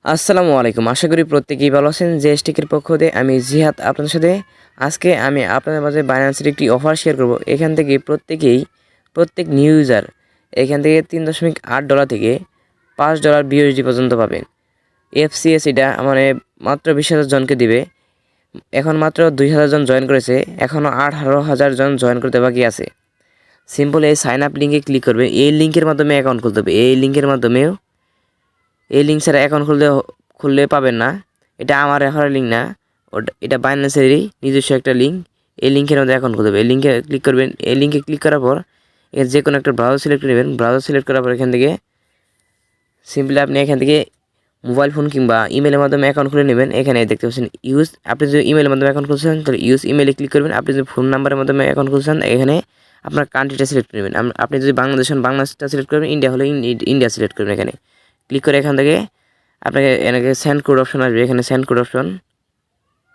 আসসালামু আলাইকুম। আশা করি প্রত্যেকেই ভালো আছেন। জেএসটিকের পক্ষ থেকে আমি জিহাদ আপনাদের সাথে আজকে আমি আপনাদের মাঝে বাইন্যান্সের একটি অফার শেয়ার করব। এখান থেকে প্রত্যেক নিউ ইউজার এখান থেকে $3.8 থেকে $5 বিউএসডি পর্যন্ত পাবেন। এফসিএস এটা মানে মাত্র 20,000 জনকে দিবে। এখন মাত্র 2,000 জন জয়েন করেছে, এখনও 18,000 জন জয়েন করতে বাকি আছে। সিম্পল এই সাইন আপ লিঙ্কে ক্লিক করবে। এই লিঙ্কের মাধ্যমে অ্যাকাউন্ট খুলতে হবে। এই লিঙ্ক ছাড়া অ্যাকাউন্ট খুললে পাবেন না। এটা আমার রেফারেল লিঙ্ক না, এটা বাইন্যান্সেরই নিজস্ব একটা লিঙ্ক। এই লিঙ্কের মধ্যে অ্যাকাউন্ট খুলতে হবে। এই লিঙ্কে ক্লিক করবেন। এই লিঙ্কে ক্লিক করার পর এর যে কোনো একটা ব্রাউজার সিলেক্ট করে নেবেন। ব্রাউজার সিলেক্ট করার পর এখান থেকে সিম্পলি আপনি এখান থেকে মোবাইল ফোন কিংবা ইমেলের মাধ্যমে অ্যাকাউন্ট খুলে নেবেন। এখানে দেখতে পাচ্ছেন আপনি যদি ইমেলের মাধ্যমে অ্যাকাউন্ট খুলছেন তাহলে ইমেলে ক্লিক করবেন। আপনি যদি ফোন নাম্বারের মাধ্যমে অ্যাকাউন্ট খুলছেন এখানে আপনার কান্ট্রিটা সিলেক্ট করে নেবেন। আপনি যদি বাংলাদেশ হন বাংলাদেশটা সিলেক্ট করবেন, ইন্ডিয়া হলে ইন্ডিয়া সিলেক্ট করবেন। এখানে ক্লিক করে এখান থেকে আপনাকে এনেকে সেন্ড কোড অপশন আসবে। এখানে সেন্ড কোড অপশন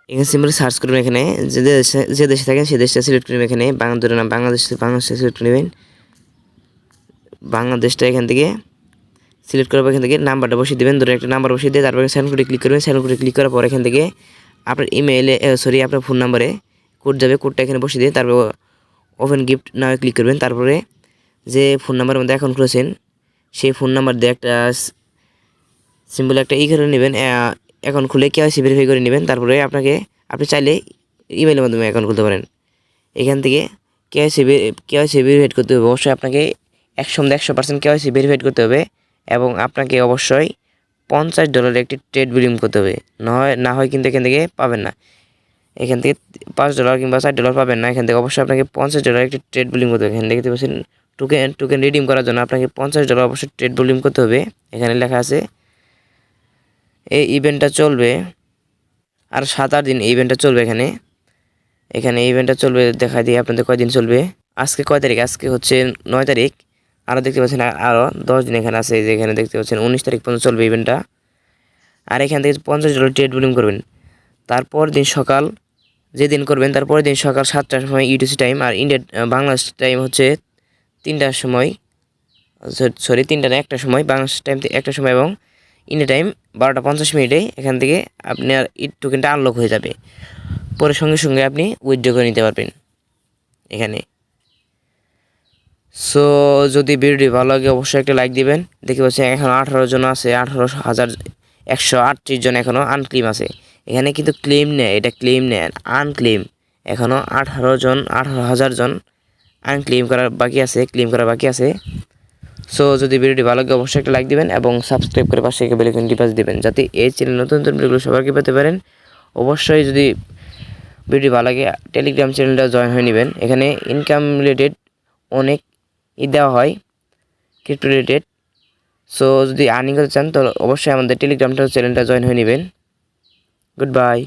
এখানে সিম্পলি সার্চ করবেন। এখানে যে দেশে থাকেন সেই দেশটা সিলেক্ট করবেন। এখানে বাংলাদেশটা সিলেক্ট করে নেবেন। বাংলাদেশটা এখান থেকে সিলেক্ট করার পর এখান থেকে নাম্বারটা বসিয়ে দেবেন। ধরে একটা নাম্বার বসিয়ে দিয়ে তারপরে সেন্ড কোডে ক্লিক করবেন। সেন্ড কোডে ক্লিক করার পর এখান থেকে আপনার আপনার ফোন নাম্বারে কোড যাবে। কোডটা এখানে বসিয়ে দিয়ে তারপর ওপেন গিফট না ক্লিক করবেন। তারপরে যে ফোন নাম্বারের মধ্যে অ্যাকাউন্ট খুলেছেন সেই ফোন নাম্বার দিয়ে একটা সিম্পল একটা করে নেবেন। অ্যাকাউন্ট খুলে কেওয়াইসি ভেরিফাই করে নেবেন। তারপরে আপনি চাইলে ইমেলের মাধ্যমে অ্যাকাউন্ট খুলতে পারেন। এখান থেকে কেওয়াইসি ভেরিফাইড করতে হবে। অবশ্যই আপনাকে 100% কেওয়াইসি ভেরিফাইড করতে হবে এবং আপনাকে অবশ্যই $50 একটি ট্রেড বিলিং করতে হবে। না হয় কিন্তু এখান থেকে পাবেন না। এখান থেকে $5 কিংবা $4 পাবেন না। এখান থেকে অবশ্যই আপনাকে $50 একটি ট্রেড বিলিং করতে হবে। এখানে দেখতে পাচ্ছেন টোকেন রিডিম করার জন্য আপনাকে $50 অবশ্যই ট্রেড বিলিং করতে হবে। এখানে লেখা আছে। এই ইভেন্টটা চলবে আর 7-8 দিন এই ইভেন্টটা চলবে। এখানে ইভেন্টটা চলবে দেখা দিয়ে আপনাদের কয়দিন চলবে। আজকে কয় তারিখ? আজকে হচ্ছে 9 তারিখ। আরও দেখতে পাচ্ছেন আরও 10 দিন এখানে আছে। যেখানে দেখতে পাচ্ছেন 19 তারিখ পর্যন্ত চলবে ইভেন্টটা। আর এখান থেকে $50 ট্রেড বিলিং করবেন। তারপর দিন সকাল যেদিন করবেন তারপরের দিন সকাল 7টার সময় ইউটিসি টাইম আর বাংলাদেশ টাইম হচ্ছে 3টার সময়, 3টা না 1টার সময়, বাংলাদেশ টাইম 1টার সময় এবং ইন্ডিয়া টাইম 12:50 এখান থেকে আপনার টোকেনটা আনলক হয়ে যাবে। পরে সঙ্গে সঙ্গে আপনি উইথড্র করে নিতে পারবেন এখানে। সো যদি ভিডিওটি ভালো লাগে অবশ্যই একটা লাইক দিবেন। দেখতে পাচ্ছেন এখন 18 জন আছে, 18,138 জন এখনও আনক্লেম আছে। এখানে কিন্তু ক্লেম নেয়, এটা ক্লেম নেয় আনক্লেম। এখনও 18,000 জন আনক্লেম করার বাকি আছে, ক্লেম করার বাকি আছে। সো যদি ভিডিওটি ভালো লাগে অবশ্যই একটা লাইক দিবেন এবং সাবস্ক্রাইব করে পাশে বেল আইকনটি বাজিয়ে দিবেন যাতে এই চ্যানেল নতুন ভিডিওগুলো সবাইকে পেতে পারেন। অবশ্যই যদি ভিডিও ভালো লাগে টেলিগ্রাম চ্যানেলটা জয়েন হয়ে নেবেন। এখানে ইনকাম রিলেটেড অনেক দেওয়া হয়, ক্রিপ্টো রিলেটেড। সো যদি আর্নিং করতে চান তো অবশ্যই আমাদের টেলিগ্রাম চ্যানেলটা জয়েন হয়ে নেবেন। Good bye.